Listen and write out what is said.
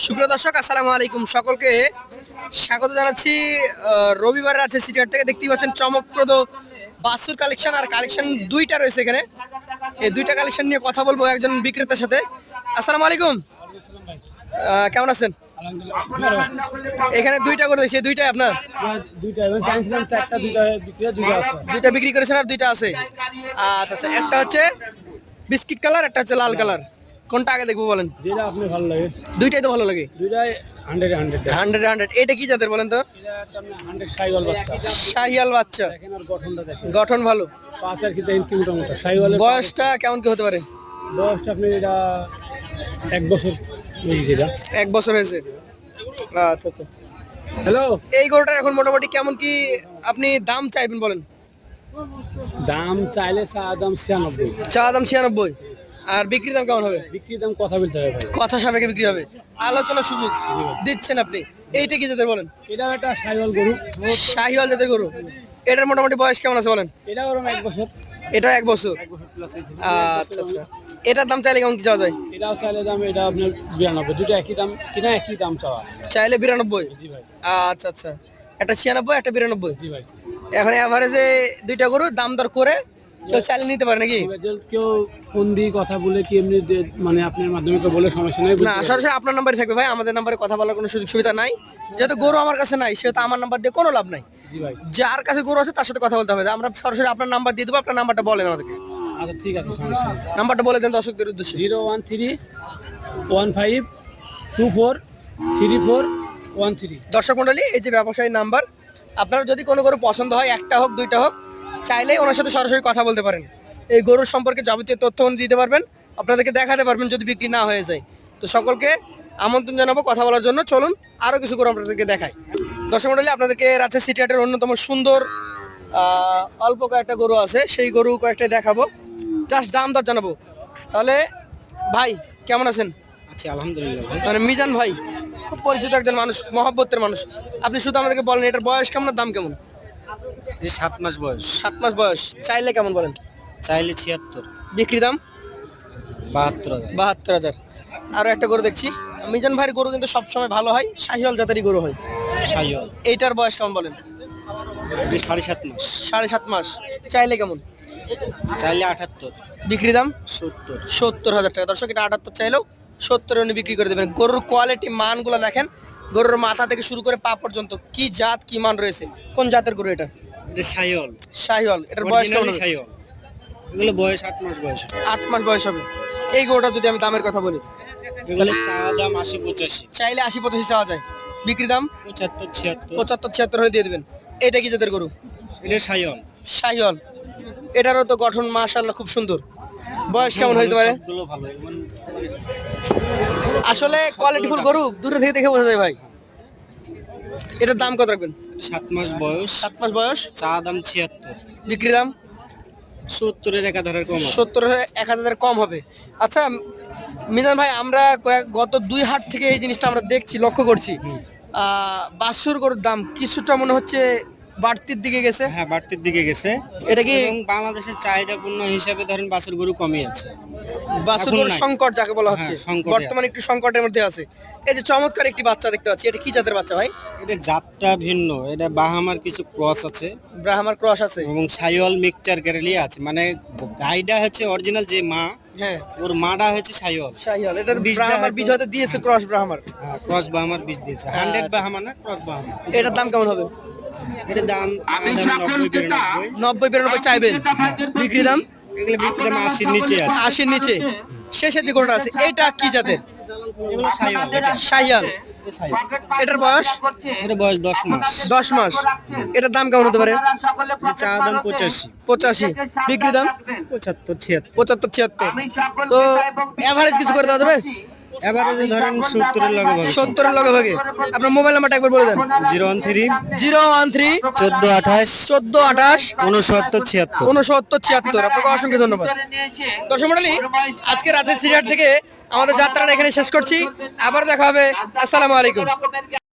সুপ্রিয় দর্শক, আসসালামু আলাইকুম। সকলকে স্বাগত জানাচ্ছি রবিবারের আছে সিটিহাট থেকে। দেখতেই পাচ্ছেন চমকপ্রদ বাছুর কালেকশন আর কালেকশন দুইটা রয়েছে এখানে। এই দুইটা কালেকশন নিয়ে কথা বলবো একজন বিক্রেতার সাথে। আসসালামু আলাইকুম, কেমন আছেন? এখানে দুইটা করে দিয়েছি, দুইটাই আপনার? দুইটা বিক্রি করেছেন আর দুইটা আছে। আচ্ছা আচ্ছা, একটা হচ্ছে বিস্কিট কালার, একটা হচ্ছে লাল কালার। কোনটা আগে দেখবো বলেন? যেটা আপনি ভালো লাগে, দুইটাই তো ভালো লাগে। দুইটাই 100 এটা কি জাতের বলেন তো? এটা আপনার 100 শাহিওয়াল বাচ্চা। শাহিয়াল বাচ্চা। দেখেন আর গঠনটা দেখেন, গঠন ভালো। পাঁচের কি দেখেন কি মোটামুটি শাহিওয়ালের। বয়সটা কেমন কি হতে পারে? বয়সটা আপনি এটা 1 বছর হয়েছে। এটা 1 বছর হয়েছে। আচ্ছা আচ্ছা। হ্যালো, এই গরুটার এখন মোটামুটি কেমন কি আপনি দাম চাইবেন বলেন? দাম চাইলে চা দাম 96, চা দাম 96, আর বিক্রির দাম কেমন হবে? বিক্রি দাম কথা বলতে হবে ভাই। কথা সাপেক্ষে বিক্রি হবে, আলোচনার সুযোগ দিচ্ছেন আপনি। এইটা কি জাতের বলেন? এটাও একটা শাহিওয়াল গরু, শাহিওয়াল জাতের গরু। এটার মোটামুটি বয়স কেমন আছে বলেন? এটাও ওরকম 1 বছর। এটা 1 বছর। 1 বছর প্লাস হয়েছে। আচ্ছা আচ্ছা। এটার দাম চাইলে কেমন কি চাওয়া যায়? এটাও চাইলে দাম এটা আপনার 92, দুটো একই দাম কিনা, একই দাম চাওয়া। চাইলে 92। জি ভাই। আচ্ছা আচ্ছা, একটা 96 একটা 92। জি ভাই। এখন এভারেজে দুইটা গরু দাম দর করে কেউ চাইলে নিতে পারে নাকি? কেউ ফোন দিয়ে কথা বলে কি এমনি মানে আপনার মাধ্যমে কেউ বলে সমস্যা নেই। না, সরাসরি আপনার নাম্বারে থাকবে ভাই, আমাদের নাম্বারে কথা বলার কোনো সুযোগ সুবিধা নাই। যেহেতু গরু আমার কাছে নাই, সেহেতু আমার নাম্বার দিয়ে কোনো লাভ নাই। জি ভাই। যার কাছে গরু আছে তার সাথে কথা বলতে হবে। আমরা সরাসরি আপনার নাম্বার দিয়ে দেবো, আপনার নাম্বারটা বলেন আমাদেরকে। আচ্ছা ঠিক আছে, সমস্যা নেই। নাম্বারটা বলে দেন দর্শকদের উদ্দেশ্যে। 01315243413। দর্শক মন্ডলী, এই যে ব্যবসায়ী নাম্বার, আপনারা যদি কোনো গরু পছন্দ হয়, একটা হোক দুইটা হোক, চাইলেই ওনার সাথে সরাসরি কথা বলতে পারেন। এই গরুর সম্পর্কে যাবতীয় তথ্য উনি দিতে পারবেন, আপনাদেরকে দেখাতে পারবেন যদি বিক্রি না হয়ে যায়। তো সকলকে আমন্ত্রণ জানাবো কথা বলার জন্য। চলুন আরও কিছু গরু আপনাদেরকে দেখাই। দর্শক মন্ডলী, আপনাদেরকে রাজশাহী সিটি হাটের অন্যতম সুন্দর অল্প কয়েকটা গরু আছে, সেই গরু কয়েকটা দেখাবো, জাস্ট দাম দর জানাবো। তাহলে ভাই কেমন আছেন? আচ্ছা আলহামদুলিল্লাহ। মানে মিজান ভাই খুব পরিচিত একজন মানুষ, মহব্বতের মানুষ। আপনি শুধু আমাদেরকে বলেন এটার বয়স কেমন আর দাম কেমন? 7 মাস বয়স। 7 মাস বয়স। চাইলে কেমন বলেন? চাইলে 76, বিক্রি দাম 72,000। 72,000। আরো একটা গরু দেখছি, মিজান ভাইয়ের গরু কিন্তু সবসময় ভালো হয়, শাহিওয়াল জাতেরই গরু হয়। শাহিওয়াল। এইটার বয়স কেমন বলেন? 7.5 মাস। 7.5 মাস। চাইলে কেমন? চাইলে 78, বিক্রি দাম 70। 70,000 টাকা। দর্শক, এটা 78 চাইলেও 70 উনি বিক্রি করে দেবেন। গরুর কোয়ালিটি মানগুলো দেখেন, গরুর মাথা থেকে শুরু করে পা পর্যন্ত কি জাত কি মান রয়েছে। কোন জাতের গরু এটা? এটা শাহিওয়াল। শাহিওয়াল। এটার বয়স কেমন হবে? শাহিওয়াল। এগুলো বয়স 8 মাস বয়স। 8 মাস বয়স হবে। এই গরুটা যদি আমি দামের কথা বলি, এগুলো চাওয়া দাম 80-85, চাইলে 80-85 চাওয়া যায়, বিক্রি দাম 75-76। 75-76 হলে দিয়ে দেবেন। এটা কি জাতের গরু? এটা শাহিওয়াল। শাহিওয়াল। এটারও তো গঠন মাশাআল্লাহ খুব সুন্দর। বয়স কেমন হইতে পারে? সবগুলো ভালো। আসলে কোয়ালিটিফুল গরু দূরে থেকে দেখে বোঝা যায় ভাই। এটার দাম কত রাখবেন? 7 মাস বয়স। 7 মাস বয়স। চা দাম 76, বিক্রি দাম 70-এর 1,000 কম আছে। 70-1,000 কম হবে। আচ্ছা মিজান ভাই, আমরা গত 2 হাট থেকে এই জিনিসটা আমরা দেখছি, লক্ষ্য করছি। বাছুর গরুর দাম কিছুটা মনে হচ্ছে বাড়তির দিকে গেছে। হ্যাঁ, বাড়তির দিকে গেছে। এটা কি এবং বাংলাদেশের চাহিদাপূর্ণ হিসাবে ধরেন বাছুর গরু কমই আছে। বাছুর এখন গরুর নাই। সংকট যাকে বলা হচ্ছে, হ্যাঁ, সংকটে বর্তমানে একটু সংকটের মধ্যে আছে। এই যে চমৎকার একটি বাচ্চা দেখতে পাচ্ছি, এটা কি জাতের বাচ্চা ভাই? এটা জাতটা ভিন্ন, এটা বাহামার কিছু ক্রস আছে ব্রাহ্মার ক্রস আছে। এবং শাহিওয়াল মিক্সচার গ্যারেলি আছে। মানে গাইডা হচ্ছে অরিজিনাল যে মা, হ্যাঁ, ওর মাটা হচ্ছে শাহিওয়াল। শাহিওয়াল। এটার বীজটা ব্রাহ্মার হয়তো- বীজ হতে দিয়েছে ক্রস ব্রাহ্মার। ক্রস বাহামার বীজ দিয়েছে। 100 আচ্ছা। বাহামা না, ক্রস বাহামা। এটার দাম কেমন হবে? এটার দাম 90-92। 90-92 চাইবেন, বিক্রি দাম এগুলো বিক্রি দাম 80-র নিচে আছে। 80-র নিচে। শেষে যে গরুটা আছে এটা কি জাতের? এগুলো শাহিওয়াল। শাহিয়াল। এটার বয়স? এটা বয়স 10 মাস। 10 মাস। এটার দাম কেমন হতে পারে? এটা চা দাম 85, 85, বিক্রি দাম 75-76। 75-76। তো এভারেজ কিছু করে দেওয়া যাবে? এভারেজে ধরেন 70-এর লগে ভাবে। 70-এর লগে ভাগে। আপনার মোবাইল নাম্বারটা একবার বলে দেন। 013 013 1428 1428 6976। 6976। আপনাকে অসংখ্য ধন্যবাদ। দর্শক মণ্ডলী, আজকে রাজশাহী সিটি হাট থেকে আমাদের যাত্রাটা এখানে শেষ করছি। আবার দেখা হবে। আসসালামু আলাইকুম।